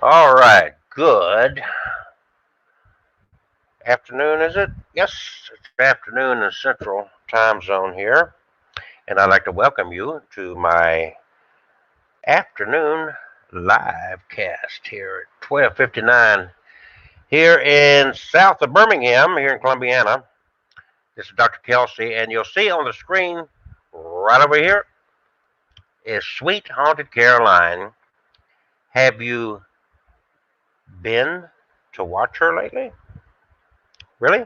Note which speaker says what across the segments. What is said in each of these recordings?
Speaker 1: All right, good afternoon, is it? Yes, it's afternoon in Central Time Zone here, and I'd like to welcome you to my afternoon live cast here at 12:59 here in south of Birmingham, here in Columbiana. This is Dr. Kelsey, and you'll see on the screen right over here is Sweet Haunted Caroline. Have you been to watch her lately? Really?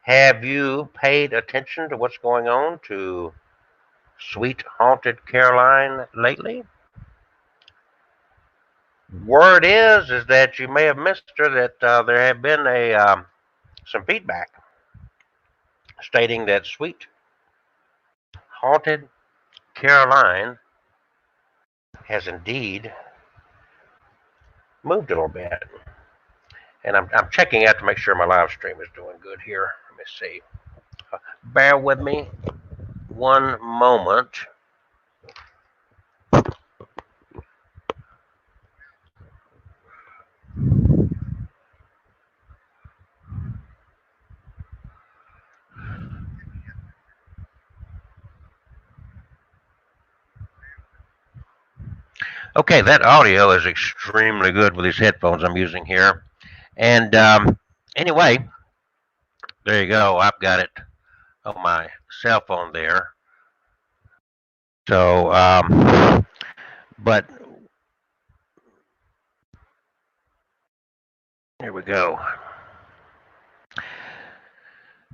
Speaker 1: Have you paid attention to what's going on to Sweet Haunted Caroline lately? Word is that you may have missed her. That there have been some feedback stating that Sweet Haunted Caroline has indeed moved a little bit, and I'm checking out to make sure my live stream is doing good here. Let me see. Bear with me one moment. Okay, that audio is extremely good with these headphones I'm using here. And anyway, there you go. I've got it on my cell phone there. So, but here we go.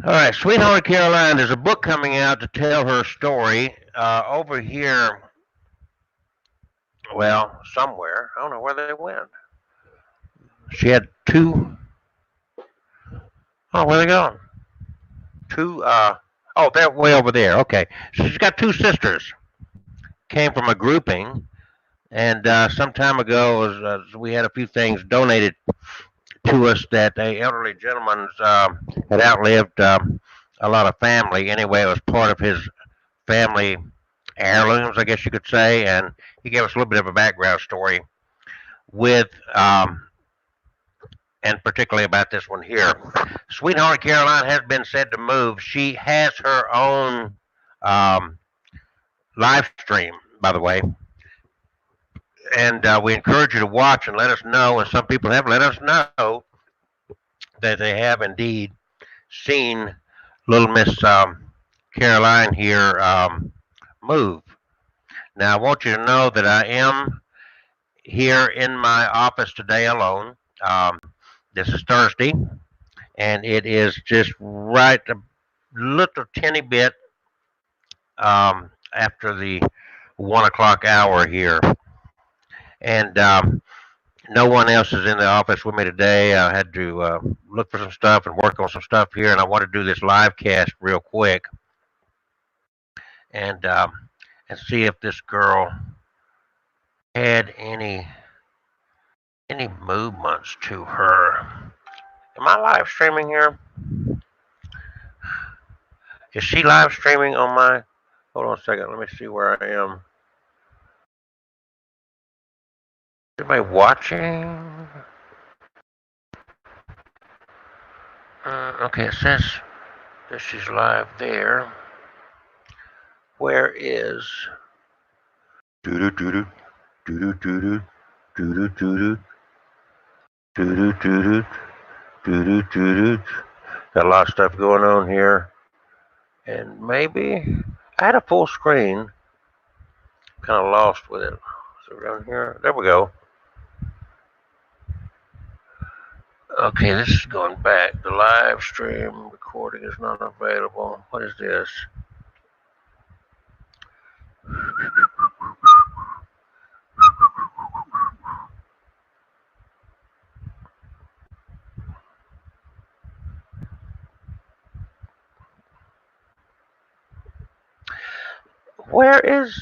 Speaker 1: All right, Sweetheart Caroline, there's a book coming out to tell her story. Over here, well, somewhere, I don't know where they went. She had two, oh, where they going? Two, oh, they're way over there. Okay, so she's got two sisters. Came from a grouping, and some time ago, we had a few things donated to us that a elderly gentleman had outlived a lot of family. Anyway, it was part of his family heirlooms, I guess you could say, and he gave us a little bit of a background story with, and particularly about this one here. Sweetheart Caroline has been said to move. She has her own um, live stream, by the way, and we encourage you to watch and let us know. And some people have let us know that they have indeed seen little Miss Caroline here move. Now, I want you to know that I am here in my office today alone. This is Thursday, and it is just right a little teeny bit after the 1 o'clock hour here. And no one else is in the office with me today. I had to look for some stuff and work on some stuff here, and I want to do this live cast real quick and see if this girl had any movements to her. Am I live streaming here? Is she live streaming on my? Hold on a second. Let me see where I am. Is anybody watching? Okay, it says that she's live there. Where is? Doo doo doo doo doo doo doo doo doo doo doo doo. Got a lot of stuff going on here, and maybe I had a full screen. Kind of lost with it. So down here, there we go. Okay, this is going back. The live stream recording is not available. What is this? Where is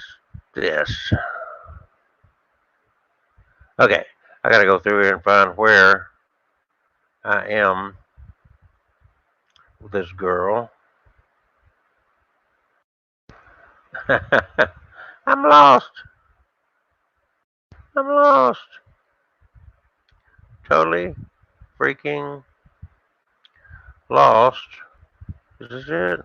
Speaker 1: this? Okay, I gotta go through here and find where I am with this girl. I'm lost. I'm lost. totally freaking lost. Is this it?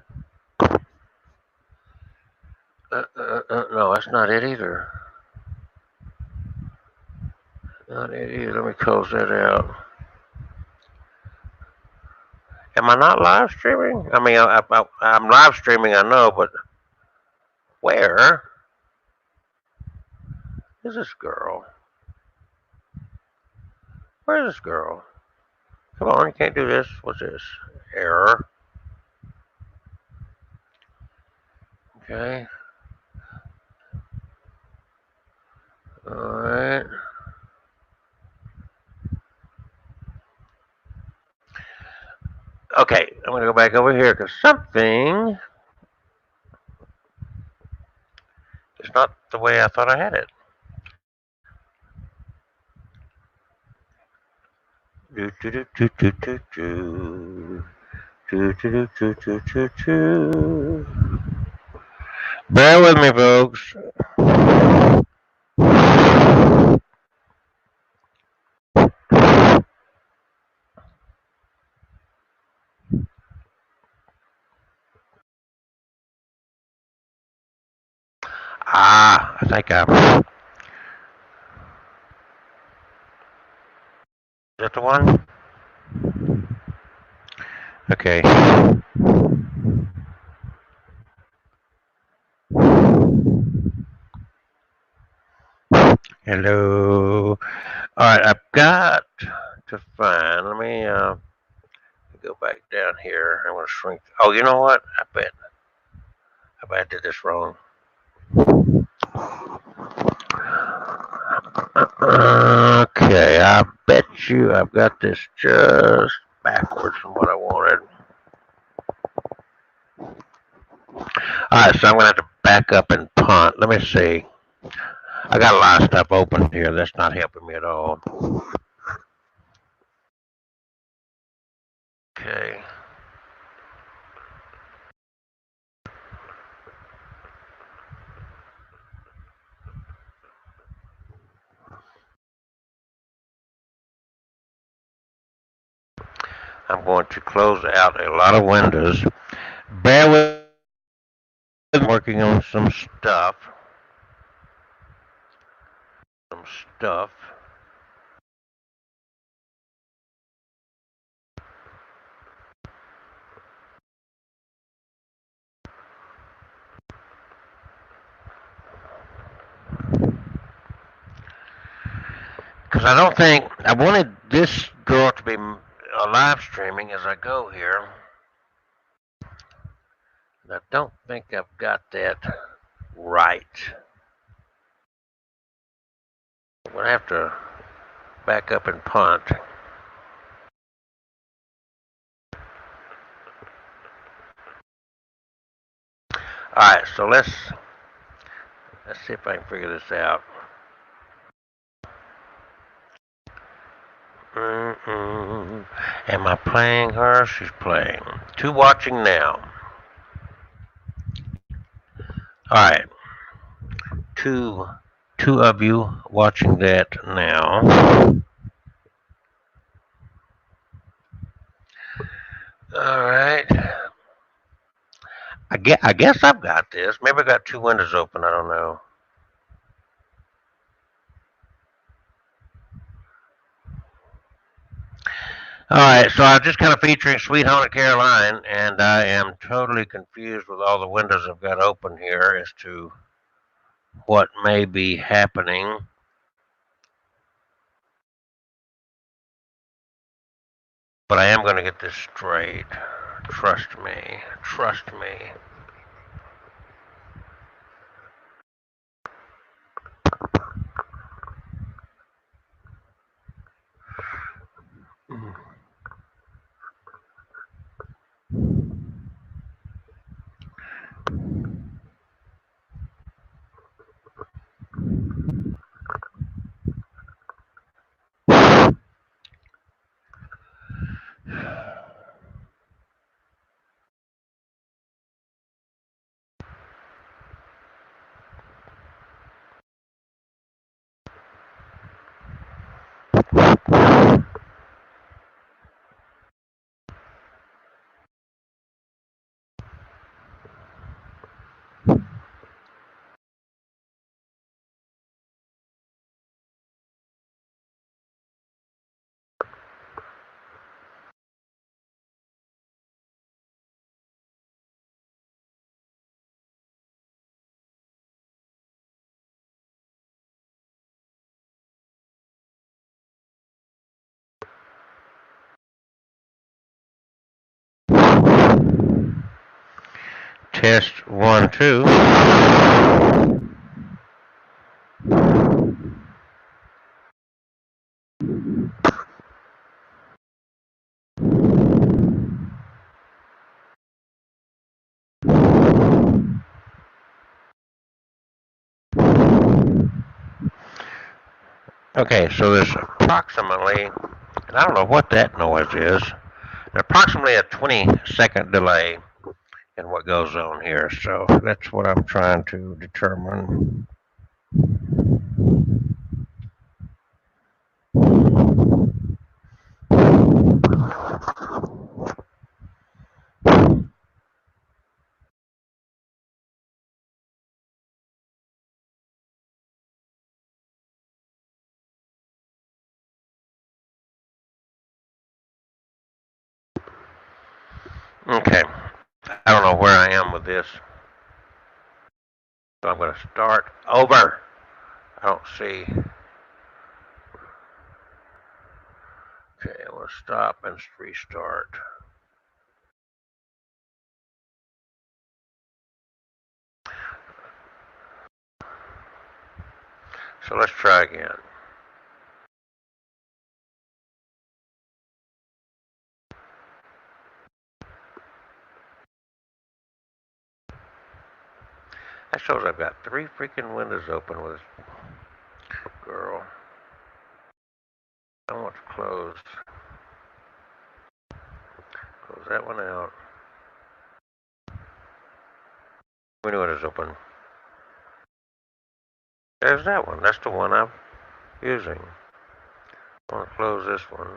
Speaker 1: No, that's not it either. Not it either. Let me close that out. Am I not live streaming? I mean, I'm live streaming, I know, but where is this girl? Where is this girl? Come on, you can't do this. What's this? Error. Okay. Alright. Okay, I'm going to go back over here because something is not the way I thought I had it. Do do do do do do do. Do do do do do do. Bear with me, folks. I think I'm. Is that the one? Okay. Hello. All right, I've got to find. Let me go back down here. I'm gonna shrink. Oh, you know what? I bet I did this wrong. Okay, I bet you I've got this just backwards from what I wanted. Alright, so I'm gonna have to back up and punt. Let me see. I got a lot of stuff open here. That's not helping me at all. Okay. I'm going to close out a lot of windows. Bear with me, working on some stuff. Because I don't think I wanted this girl to be live streaming as I go here. I don't think I've got that right. I'm gonna have to back up and punt. Alright, so let's see if I can figure this out. Am I playing her? She's playing. Two watching now. Alright. Two of you watching that now. Alright. I guess I've got this. Maybe I got two windows open, I don't know. Alright, so I'm just kind of featuring Sweet Haunted Caroline, and I am totally confused with all the windows I've got open here as to what may be happening. But I am going to get this straight. Trust me. Trust me. Test 1, 2. Okay, so there's approximately, and I don't know what that noise is, approximately a 20-second delay in what goes on here. So that's what I'm trying to determine. Okay, I don't know where I am with this. So I'm going to start over. I don't see. Okay, I'm going to stop and restart. So let's try again. That shows I've got 3 freaking windows open with this girl. I want to close that one out. Window is open. There's that one. That's the one I'm using. I want to close this one.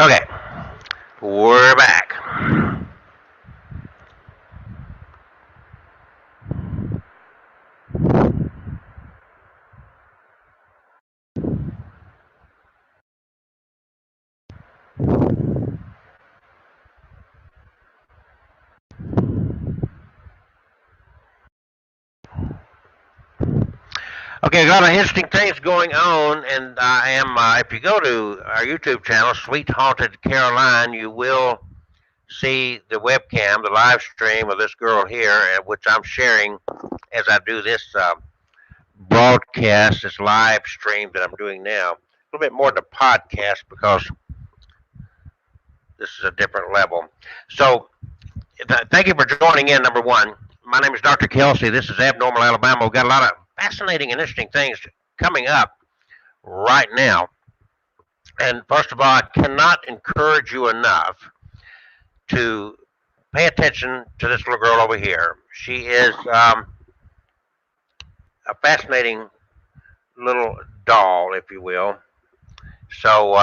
Speaker 1: Okay, we're back. Okay, a lot of interesting things going on, and I am. If you go to our YouTube channel, Sweet Haunted Caroline, you will see the webcam, the live stream of this girl here, which I'm sharing as I do this broadcast, this live stream that I'm doing now. A little bit more than a podcast because this is a different level. So, thank you for joining in. Number one, my name is Dr. Kelsey. This is Abnormal Alabama. We've got a lot of fascinating and interesting things coming up right now. And first of all, I cannot encourage you enough to pay attention to this little girl over here. She is a fascinating little doll, if you will. So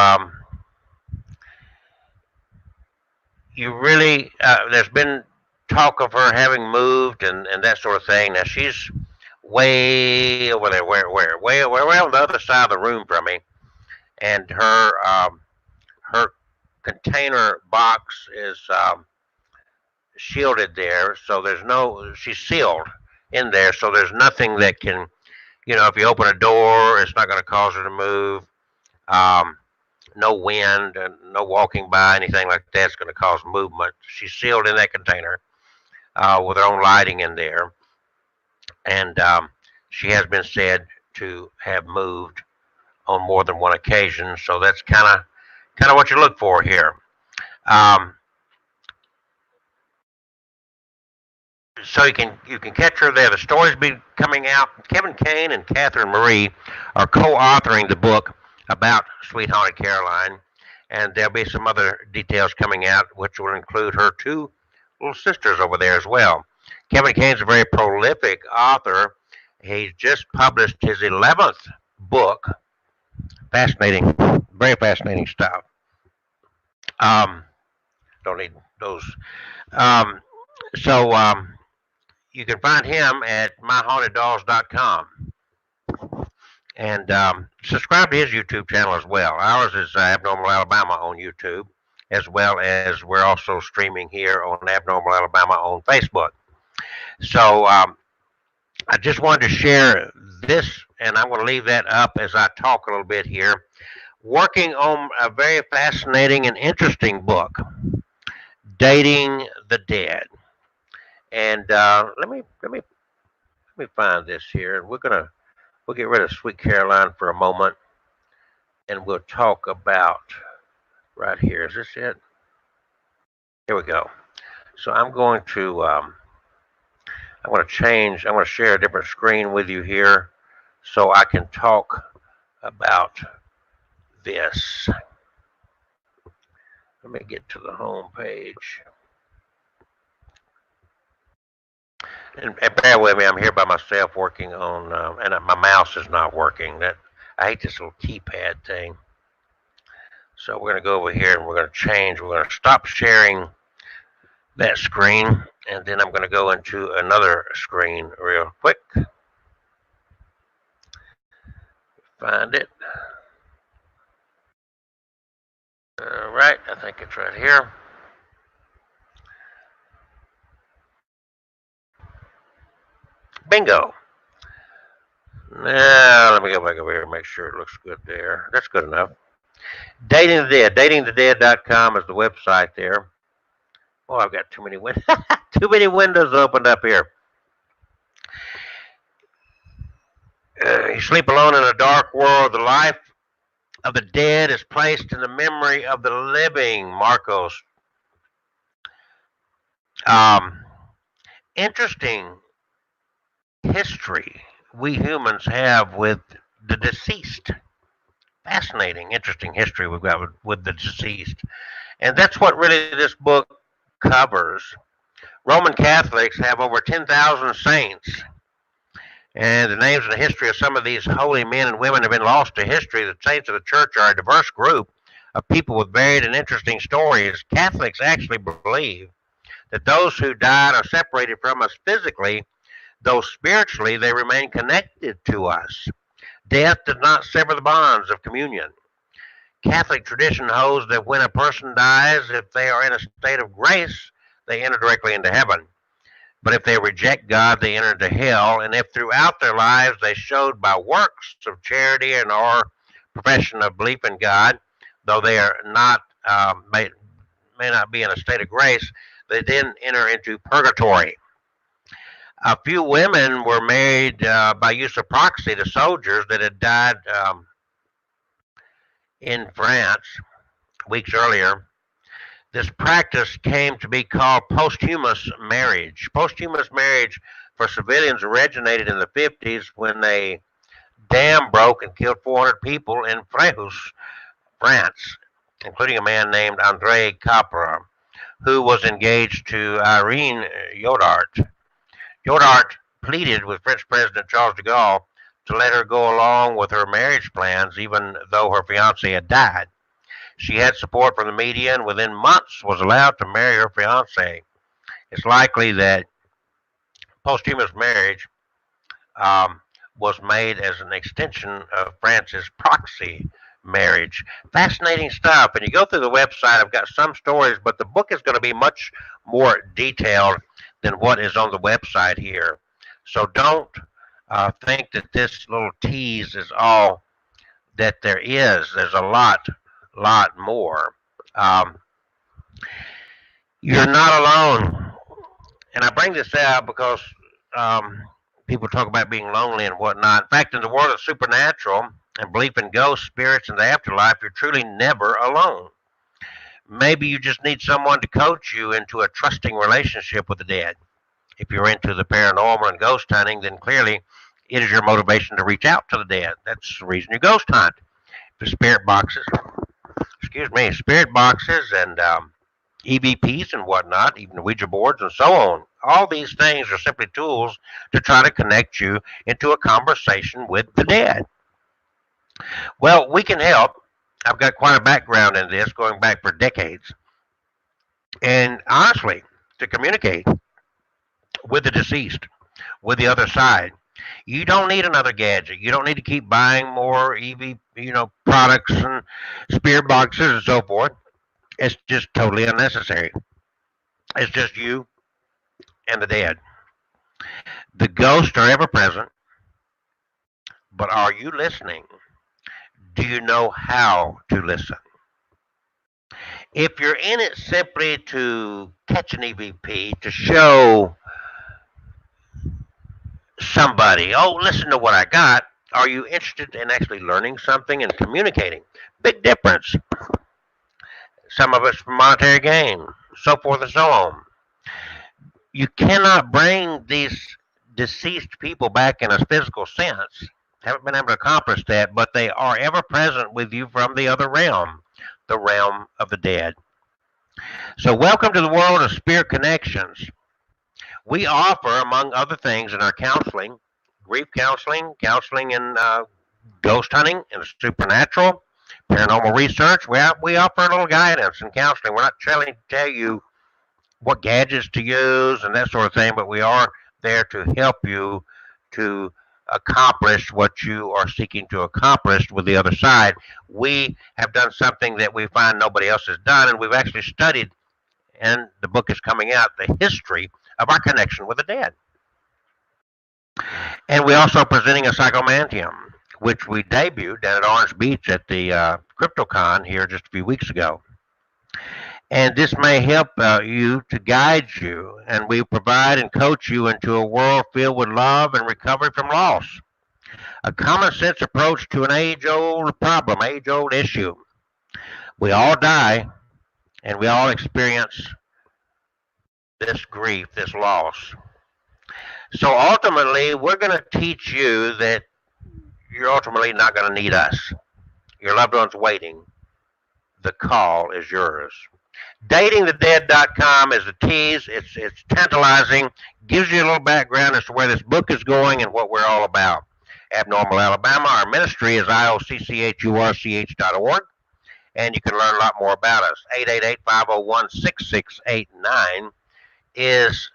Speaker 1: you really, there's been talk of her having moved and that sort of thing. Now she's way over there, way on the other side of the room from me, and her container box is shielded there, so she's sealed in there, so there's nothing that can, if you open a door, it's not going to cause her to move. No wind, no walking by, anything like that's going to cause movement. She's sealed in that container with her own lighting in there, and she has been said to have moved on more than one occasion. So that's kind of what you look for here. Um, so you can catch her there. The stories be coming out. Kevin Kane and Catherine Marie are co-authoring the book about Sweet Haunted Caroline, and there'll be some other details coming out, which will include her two little sisters over there as well. Kevin Kane's a very prolific author. He's just published his 11th book. Fascinating, very fascinating stuff. Um, don't need those. Um, so you can find him at myhauntedDolls.com and subscribe to his YouTube channel as well. Ours is Abnormal Alabama on YouTube, as well as we're also streaming here on Abnormal Alabama on Facebook. So I just wanted to share this, and I'm going to leave that up as I talk a little bit here. Working on a very fascinating and interesting book, Dating the Dead. And let me find this here, and we'll get rid of Sweet Caroline for a moment, and we'll talk about right here. Is this it? Here we go. So I'm going to change. I'm going to share a different screen with you here, so I can talk about this. Let me get to the home page. And bear with me, I'm here by myself working on, and my mouse is not working. I hate this little keypad thing. So we're going to go over here and we're going to change. We're going to stop sharing that screen, and then I'm going to go into another screen real quick. Find it. All right, I think it's right here. Bingo. Now, let me go back over here and make sure it looks good there. That's good enough. Dating the Dead. DatingTheDead.com is the website there. Oh, I've got too many windows opened up here. You sleep alone in a dark world. The life of the dead is placed in the memory of the living. Marcos. Interesting history we humans have with the deceased. Fascinating, interesting history we've got with the deceased. And that's what really this book covers. Roman Catholics have over 10,000 saints. And the names and the history of some of these holy men and women have been lost to history. The saints of the church are a diverse group of people with varied and interesting stories. Catholics actually believe that those who died are separated from us physically, though spiritually they remain connected to us. Death does not sever the bonds of communion. Catholic tradition holds that when a person dies, if they are in a state of grace, they enter directly into heaven. But if they reject God, they enter into hell. And if throughout their lives they showed by works of charity and or profession of belief in God, though they are not may not be in a state of grace, they then enter into purgatory. A few women were married by use of proxy to soldiers that had died in France weeks earlier. This practice came to be called posthumous marriage. Posthumous marriage for civilians originated in the 50s when a dam broke and killed 400 people in Fréjus, France, including a man named André Capra, who was engaged to Irene Jodart. Jodart pleaded with French President Charles de Gaulle to let her go along with her marriage plans, even though her fiancé had died. She had support from the media and within months was allowed to marry her fiancé. It's likely that posthumous marriage was made as an extension of France's proxy marriage. Fascinating stuff. And you go through the website, I've got some stories, but the book is going to be much more detailed than what is on the website here. So don't think that this little tease is all that there is. There's a lot more. You're not alone. And I bring this out because people talk about being lonely and whatnot. In fact, in the world of supernatural and belief in ghosts, spirits, and the afterlife, you're truly never alone. Maybe you just need someone to coach you into a trusting relationship with the dead. If you're into the paranormal and ghost hunting, then clearly it is your motivation to reach out to the dead. That's the reason you ghost hunt. The spirit boxes, spirit boxes and EVPs and whatnot, even the Ouija boards and so on. All these things are simply tools to try to connect you into a conversation with the dead. Well, we can help. I've got quite a background in this, going back for decades. And honestly, to communicate with the deceased, with the other side, you don't need another gadget. You don't need to keep buying more products and spirit boxes and so forth. It's just totally unnecessary. It's just you and the dead. The ghosts are ever present, but are you listening? Do you know how to listen? If you're in it simply to catch an EVP, to show somebody, oh, listen to what I got, are you interested in actually learning something and communicating? Big difference. Some of it's for monetary gain, so forth and so on. You cannot bring these deceased people back in a physical sense. Haven't been able to accomplish that, but they are ever present with you from the other realm, the realm of the dead. So welcome to the world of spirit connections. We offer, among other things, in our counseling, grief counseling, counseling in ghost hunting and supernatural, paranormal research. We offer a little guidance and counseling. We're not trying to tell you what gadgets to use and that sort of thing, but we are there to help you to accomplish what you are seeking to accomplish with the other side. We have done something that we find nobody else has done, and we've actually studied, and the book is coming out, the history of our connection with the dead. And we're also presenting a psychomantium, which we debuted down at Orange Beach at the CryptoCon here just a few weeks ago. And this may help you to guide you, and we provide and coach you into a world filled with love and recovery from loss. A common sense approach to an age-old problem, age-old issue. We all die, and we all experience this grief, this loss. So ultimately, we're going to teach you that you're ultimately not going to need us. Your loved one's waiting. The call is yours. DatingTheDead.com is a tease. It's tantalizing. Gives you a little background as to where this book is going and what we're all about. Abnormal Alabama. Our ministry is IOCCHURCH.org. And you can learn a lot more about us. 888-501-6689 is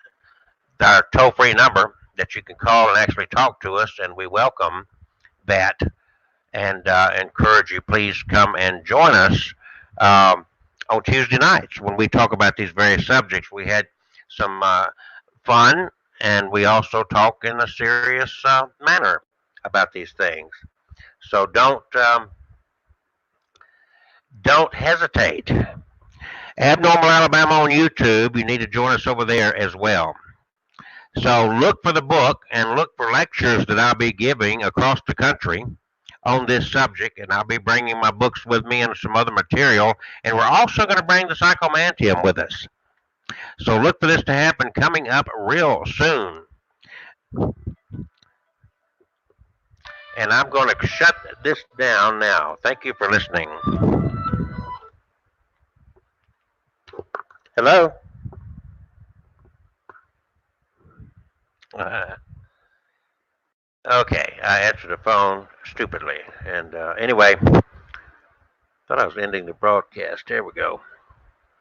Speaker 1: our toll-free number that you can call and actually talk to us, and we welcome that and encourage you. Please come and join us on Tuesday nights when we talk about these various subjects. We had some fun, and we also talk in a serious manner about these things. So don't hesitate. Abnormal Alabama on YouTube. You need to join us over there as well. So look for the book and look for lectures that I'll be giving across the country on this subject, and I'll be bringing my books with me and some other material, and we're also going to bring the Psychomantium with us. So look for this to happen coming up real soon. And I'm going to shut this down now. Thank you for listening. Hello? Okay, I answered the phone stupidly. And anyway, thought I was ending the broadcast. There we go.